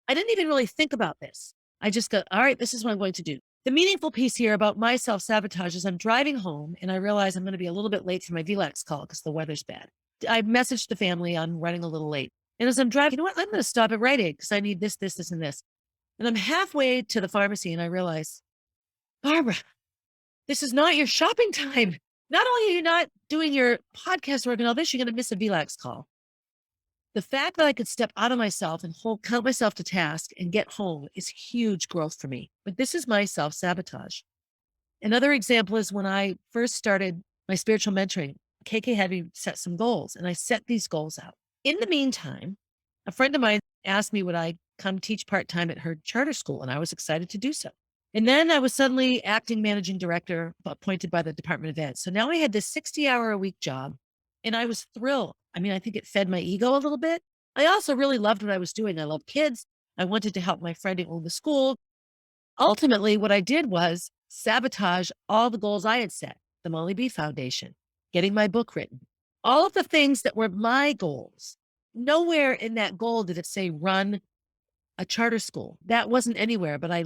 I didn't even really think about this. I just got, all right, this is what I'm going to do. The meaningful piece here about my self-sabotage is I'm driving home and I realize I'm going to be a little bit late for my VLAX call because the weather's bad. I messaged the family I'm running a little late. And as I'm driving, you know what? I'm going to stop at Rite Aid because I need this, and this. And I'm halfway to the pharmacy and I realize, Barbara, this is not your shopping time. Not only are you not doing your podcast work and all this, you're going to miss a VLAX call. The fact that I could step out of myself and count myself to task and get home is huge growth for me. But this is my self-sabotage. Another example is when I first started my spiritual mentoring, KK had me set some goals and I set these goals out. In the meantime, a friend of mine asked me would I come teach part-time at her charter school, and I was excited to do so. And then I was suddenly acting managing director appointed by the Department of Ed. So now I had this 60-hour-a-week job And I was thrilled. I mean, I think it fed my ego a little bit. I also really loved what I was doing. I love kids. I wanted to help my friend who owned the school. Ultimately, what I did was sabotage all the goals I had set, the Molly B Foundation, getting my book written, all of the things that were my goals. Nowhere in that goal did it say run a charter school. That wasn't anywhere, but I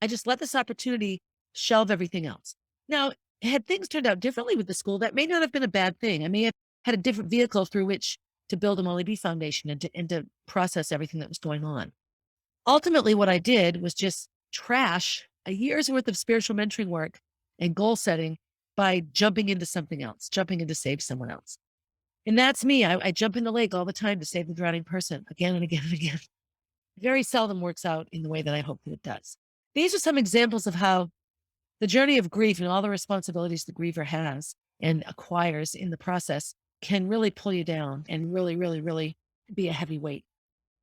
just let this opportunity shelve everything else. Now, had things turned out differently with the school, that may not have been a bad thing. I may have had a different vehicle through which to build a Molly B Foundation and to process everything that was going on. Ultimately, what I did was just trash a year's worth of spiritual mentoring work and goal setting by jumping into something else, jumping in to save someone else. And that's me. I jump in the lake all the time to save the drowning person again and again and again. Very seldom works out in the way that I hope that it does. These are some examples of how the journey of grief and all the responsibilities the griever has and acquires in the process can really pull you down and really, really, really be a heavy weight.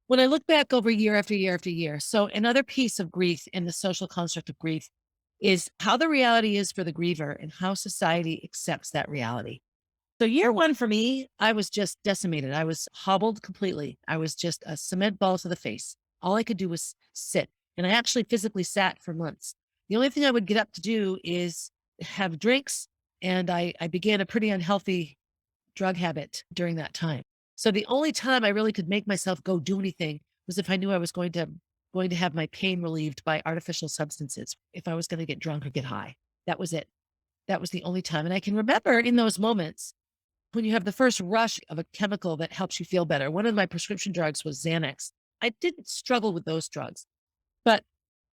When I look back over year after year after year, so another piece of grief in the social construct of grief is how the reality is for the griever and how society accepts that reality. So year one for me, I was just decimated. I was hobbled completely. I was just a cement ball to the face. All I could do was sit. And I actually physically sat for months. The only thing I would get up to do is have drinks. And I began a pretty unhealthy drug habit during that time. So the only time I really could make myself go do anything was if I knew I was going to have my pain relieved by artificial substances, if I was going to get drunk or get high. That was it. That was the only time. And I can remember in those moments when you have the first rush of a chemical that helps you feel better. One of my prescription drugs was Xanax. I didn't struggle with those drugs, but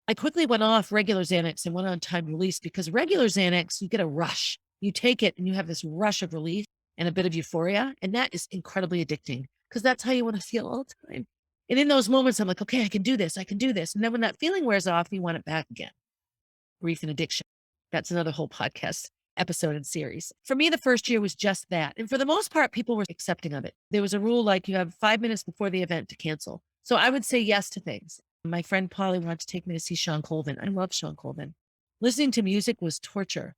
I quickly went off regular Xanax and went on time release because regular Xanax, you get a rush. You take it and you have this rush of relief and a bit of euphoria. And that is incredibly addicting because that's how you want to feel all the time. And in those moments, I'm like, okay, I can do this. I can do this. And then when that feeling wears off, you want it back again. Grief and addiction. That's another whole podcast episode and series. For me, the first year was just that. And for the most part, people were accepting of it. There was a rule like you have 5 minutes before the event to cancel. So I would say yes to things. My friend Polly wanted to take me to see Sean Colvin. I love Sean Colvin. Listening to music was torture.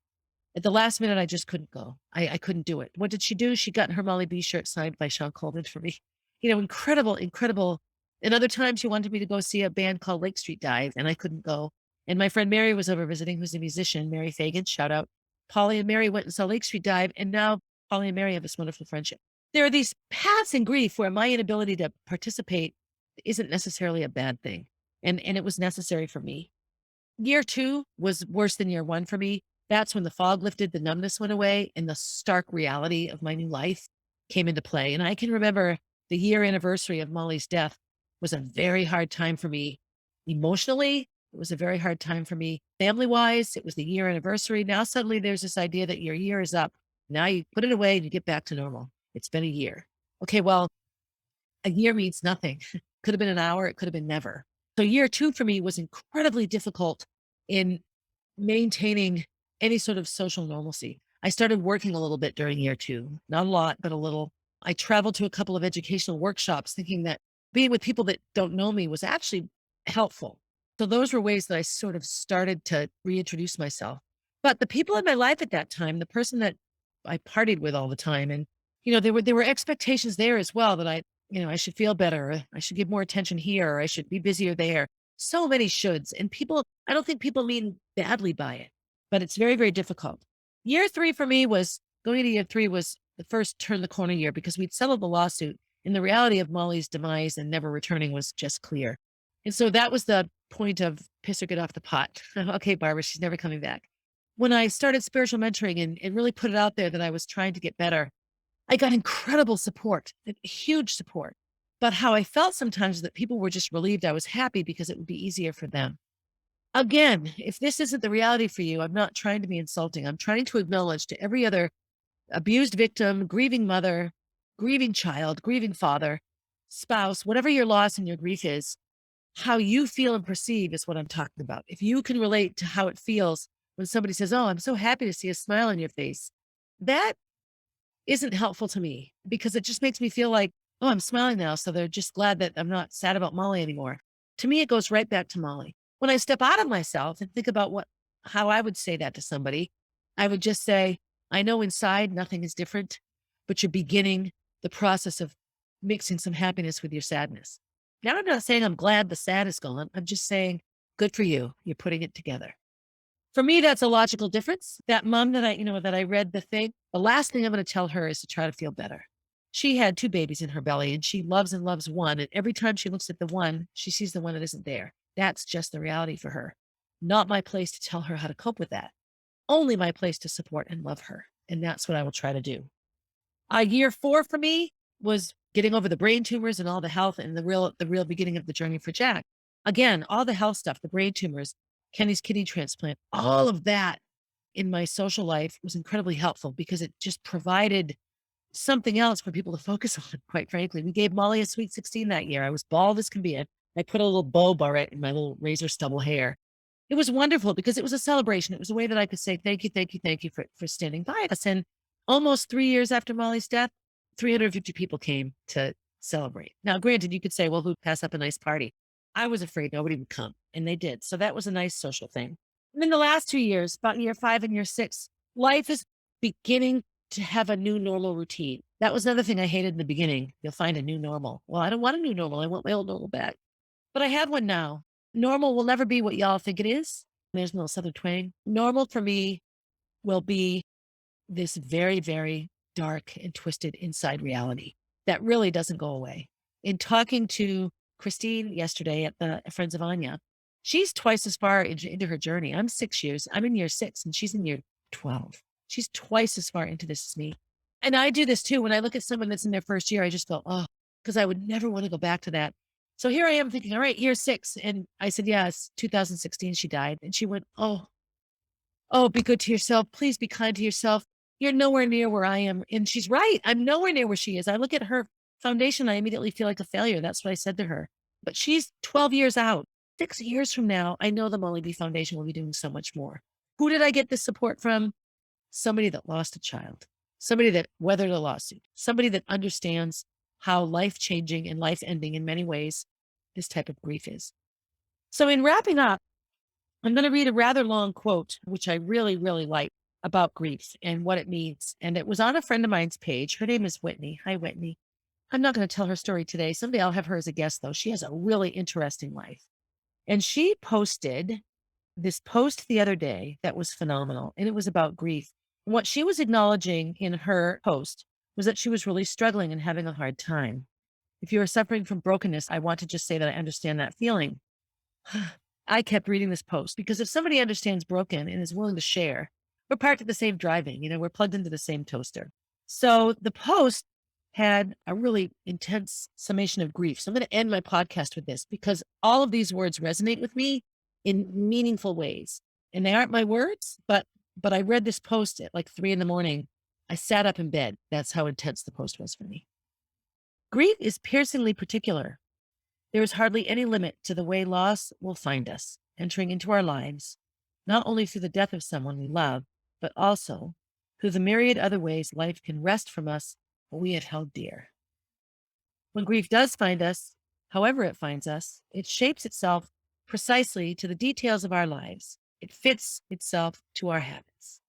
At the last minute, I just couldn't go. I couldn't do it. What did she do? She got her Molly B shirt signed by Sean Colvin for me. Incredible, incredible. And other times she wanted me to go see a band called Lake Street Dive, and I couldn't go. And my friend Mary was over visiting, who's a musician, Mary Fagan, shout out. Polly and Mary went and saw Lake Street Dive, and now Polly and Mary have this wonderful friendship. There are these paths in grief where my inability to participate isn't necessarily a bad thing. And it was necessary for me. Year two was worse than year one for me. That's when the fog lifted, the numbness went away, and the stark reality of my new life came into play. And I can remember the year anniversary of Molly's death was a very hard time for me emotionally. It was a very hard time for me family-wise. It was the year anniversary. Now suddenly there's this idea that your year is up. Now you put it away and you get back to normal. It's been a year. Okay, well, a year means nothing. Could have been an hour. It could have been never. So year two for me was incredibly difficult in maintaining any sort of social normalcy. I started working a little bit during year two, not a lot, but a little. I traveled to a couple of educational workshops thinking that being with people that don't know me was actually helpful. So those were ways that I sort of started to reintroduce myself. But the people in my life at that time, the person that I partied with all the time, and there were expectations there as well that I should feel better, or I should give more attention here, or I should be busier there. So many shoulds. And I don't think people mean badly by it, but it's very, very difficult. Year three for me going into year three was the first turn the corner year because we'd settled the lawsuit and the reality of Molly's demise and never returning was just clear. And so that was the point of piss or get off the pot. Okay, Barbara, she's never coming back. When I started spiritual mentoring and really put it out there that I was trying to get better, I got incredible support, huge support. But how I felt sometimes that people were just relieved I was happy because it would be easier for them. Again, if this isn't the reality for you, I'm not trying to be insulting. I'm trying to acknowledge to every other abused victim, grieving mother, grieving child, grieving father, spouse, whatever your loss and your grief is, how you feel and perceive is what I'm talking about. If you can relate to how it feels when somebody says, "Oh, I'm so happy to see a smile on your face," that isn't helpful to me because it just makes me feel like, oh, I'm smiling now. So they're just glad that I'm not sad about Molly anymore. To me, it goes right back to Molly. When I step out of myself and think about how I would say that to somebody, I would just say, I know inside nothing is different. but you're beginning the process of mixing some happiness with your sadness. Now, I'm not saying I'm glad the sad is gone. I'm just saying, good for you. You're putting it together. For me, that's a logical difference. That mom that I read the thing, the last thing I'm going to tell her is to try to feel better. She had two babies in her belly and she loves and loves one. And every time she looks at the one, she sees the one that isn't there. That's just the reality for her. Not my place to tell her how to cope with that. Only my place to support and love her. And that's what I will try to do. Year 4 for me was getting over the brain tumors and all the health and the real beginning of the journey for Jack. Again, all the health stuff, the brain tumors, Kenny's kidney transplant, all of that in my social life was incredibly helpful because it just provided something else for people to focus on, quite frankly. We gave Molly a sweet 16 that year. I was bald as can be. I put a little bow barrette in my little razor stubble hair. It was wonderful because it was a celebration. It was a way that I could say, thank you, thank you, thank you for standing by us. And almost 3 years after Molly's death, 350 people came to celebrate. Now, granted, you could say, well, who'd pass up a nice party? I was afraid nobody would come, and they did. So that was a nice social thing. And then the last 2 years, about year 5 and year 6, life is beginning to have a new normal routine. That was another thing I hated in the beginning. You'll find a new normal. Well, I don't want a new normal. I want my old normal back. But I have one now. Normal will never be what y'all think it is. There's no Southern twang. Normal for me will be this very, very dark and twisted inside reality that really doesn't go away. In talking to Christine yesterday at the Friends of Aine, she's twice as far into her journey. I'm 6 years. I'm in year 6 and she's in year 12. She's twice as far into this as me. And I do this too. When I look at someone that's in their first year, I just go, oh, because I would never want to go back to that. So here I am thinking, all right, year 6. And I said, yes, 2016, she died. And she went, oh, be good to yourself. Please be kind to yourself. You're nowhere near where I am. And she's right. I'm nowhere near where she is. I look at her foundation. I immediately feel like a failure. That's what I said to her. But she's 12 years out. 6 years from now, I know the Molly B Foundation will be doing so much more. Who did I get this support from? Somebody that lost a child, somebody that weathered a lawsuit, somebody that understands how life-changing and life-ending in many ways this type of grief is. So in wrapping up, I'm going to read a rather long quote, which I really, really like about grief and what it means. And it was on a friend of mine's page. Her name is Whitney. Hi, Whitney. I'm not going to tell her story today. Someday I'll have her as a guest, though. She has a really interesting life. And she posted this post the other day that was phenomenal. And it was about grief. What she was acknowledging in her post was that she was really struggling and having a hard time. If you are suffering from brokenness, I want to just say that I understand that feeling. I kept reading this post because if somebody understands broken and is willing to share, we're part of the same driving, we're plugged into the same toaster. So the post had a really intense summation of grief. So I'm going to end my podcast with this because all of these words resonate with me in meaningful ways. And they aren't my words, but I read this post at like 3 a.m. I sat up in bed. That's how intense the post was for me. Grief is piercingly particular. There is hardly any limit to the way loss will find us, entering into our lives, not only through the death of someone we love, but also through the myriad other ways life can wrest from us what we have held dear. When grief does find us, however it finds us, it shapes itself precisely to the details of our lives. It fits itself to our habits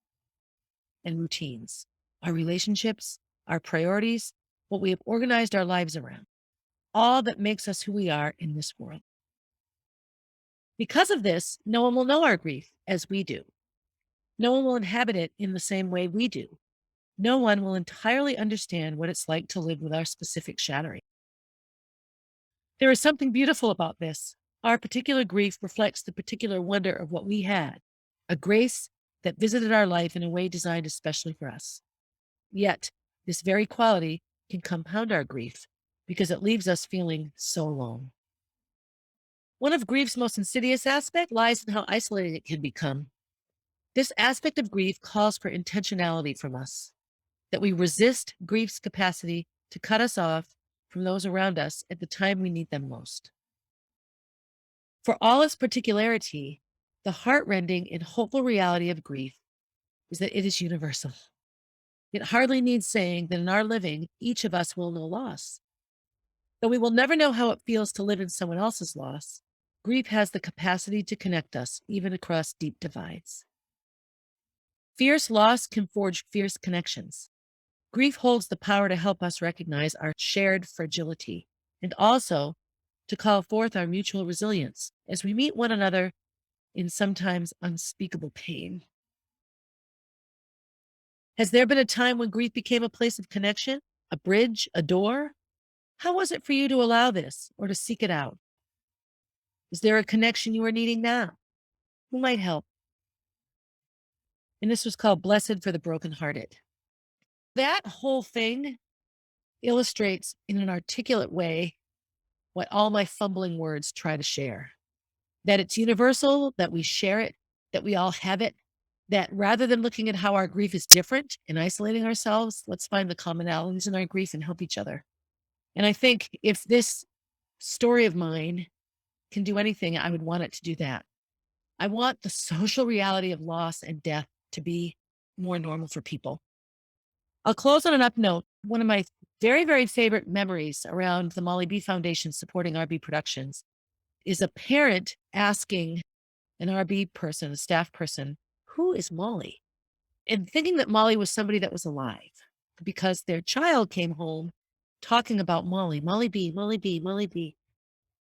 and routines, our relationships, our priorities, what we have organized our lives around, all that makes us who we are in this world. Because of this, no one will know our grief as we do. No one will inhabit it in the same way we do. No one will entirely understand what it's like to live with our specific shattering. There is something beautiful about this. Our particular grief reflects the particular wonder of what we had, a grace that visited our life in a way designed especially for us. Yet, this very quality can compound our grief because it leaves us feeling so alone. One of grief's most insidious aspects lies in how isolating it can become. This aspect of grief calls for intentionality from us, that we resist grief's capacity to cut us off from those around us at the time we need them most. For all its particularity, the heartrending and hopeful reality of grief is that it is universal. It hardly needs saying that in our living, each of us will know loss. Though we will never know how it feels to live in someone else's loss, grief has the capacity to connect us, even across deep divides. Fierce loss can forge fierce connections. Grief holds the power to help us recognize our shared fragility and also to call forth our mutual resilience as we meet one another in sometimes unspeakable pain. Has there been a time when grief became a place of connection, a bridge, a door? How was it for you to allow this or to seek it out? Is there a connection you are needing now? Who might help? And this was called Blessed for the Brokenhearted. That whole thing illustrates in an articulate way what all my fumbling words try to share. That it's universal, that we share it, that we all have it, that rather than looking at how our grief is different and isolating ourselves, let's find the commonalities in our grief and help each other. And I think if this story of mine can do anything, I would want it to do that. I want the social reality of loss and death to be more normal for people. I'll close on an up note. One of my very, very favorite memories around the Molly B Foundation supporting RB Productions is a parent asking an RB person, a staff person, who is Molly? And thinking that Molly was somebody that was alive because their child came home talking about Molly, Molly B, Molly B, Molly B.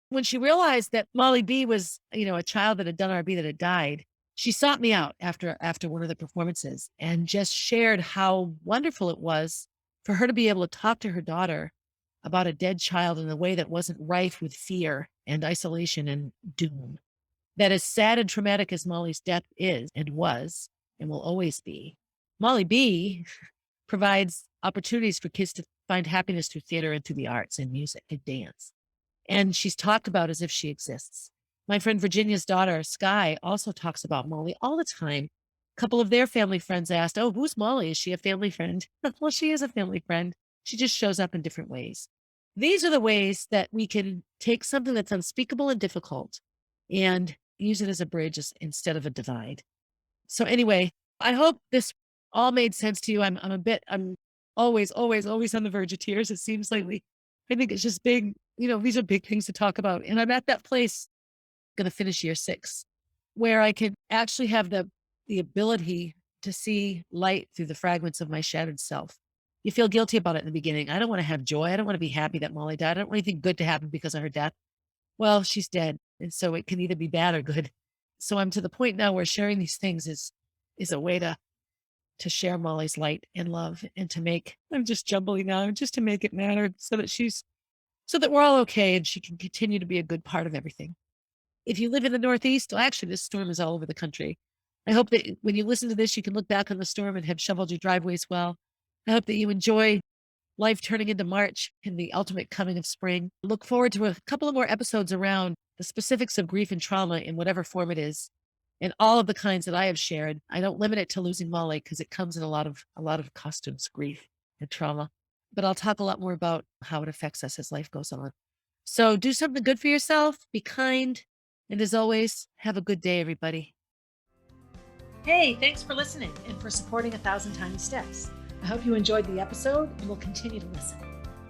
When she realized that Molly B was, a child that had done RB that had died, she sought me out after one of the performances and just shared how wonderful it was for her to be able to talk to her daughter about a dead child in a way that wasn't rife with fear and isolation and doom. That as sad and traumatic as Molly's death is and was and will always be, Molly B provides opportunities for kids to find happiness through theater and through the arts and music and dance. And she's talked about as if she exists. My friend Virginia's daughter, Sky, also talks about Molly all the time. A couple of their family friends asked, "Oh, who's Molly? Is she a family friend?" Well, she is a family friend. She just shows up in different ways. These are the ways that we can take something that's unspeakable and difficult and use it as a bridge instead of a divide. So anyway, I hope this all made sense to you. I'm always, always, always on the verge of tears, it seems lately. I think it's just big, these are big things to talk about. And I'm at that place, going to finish year 6, where I can actually have the ability to see light through the fragments of my shattered self. You feel guilty about it in the beginning. I don't want to have joy. I don't want to be happy that Molly died. I don't want anything good to happen because of her death. Well, she's dead. And so it can either be bad or good. So I'm to the point now where sharing these things is a way to share Molly's light and love and to make, I'm just jumbling now, just to make it matter so that we're all okay and she can continue to be a good part of everything. If you live in the Northeast, well, actually, this storm is all over the country. I hope that when you listen to this, you can look back on the storm and have shoveled your driveways well. I hope that you enjoy life turning into March and the ultimate coming of spring. Look forward to a couple of more episodes around the specifics of grief and trauma in whatever form it is, and all of the kinds that I have shared. I don't limit it to losing Molly because it comes in a lot of costumes, grief and trauma. But I'll talk a lot more about how it affects us as life goes on. So do something good for yourself, be kind, and as always, have a good day, everybody. Hey, thanks for listening and for supporting 1,000 Tiny Steps. I hope you enjoyed the episode and will continue to listen.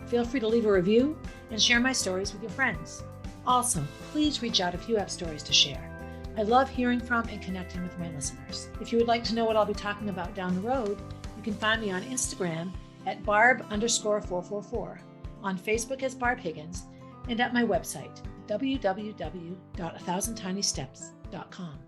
Feel free to leave a review and share my stories with your friends. Also, please reach out if you have stories to share. I love hearing from and connecting with my listeners. If you would like to know what I'll be talking about down the road, you can find me on Instagram at Barb_444, on Facebook as Barb Higgins, and at my website, www.1000tinysteps.com.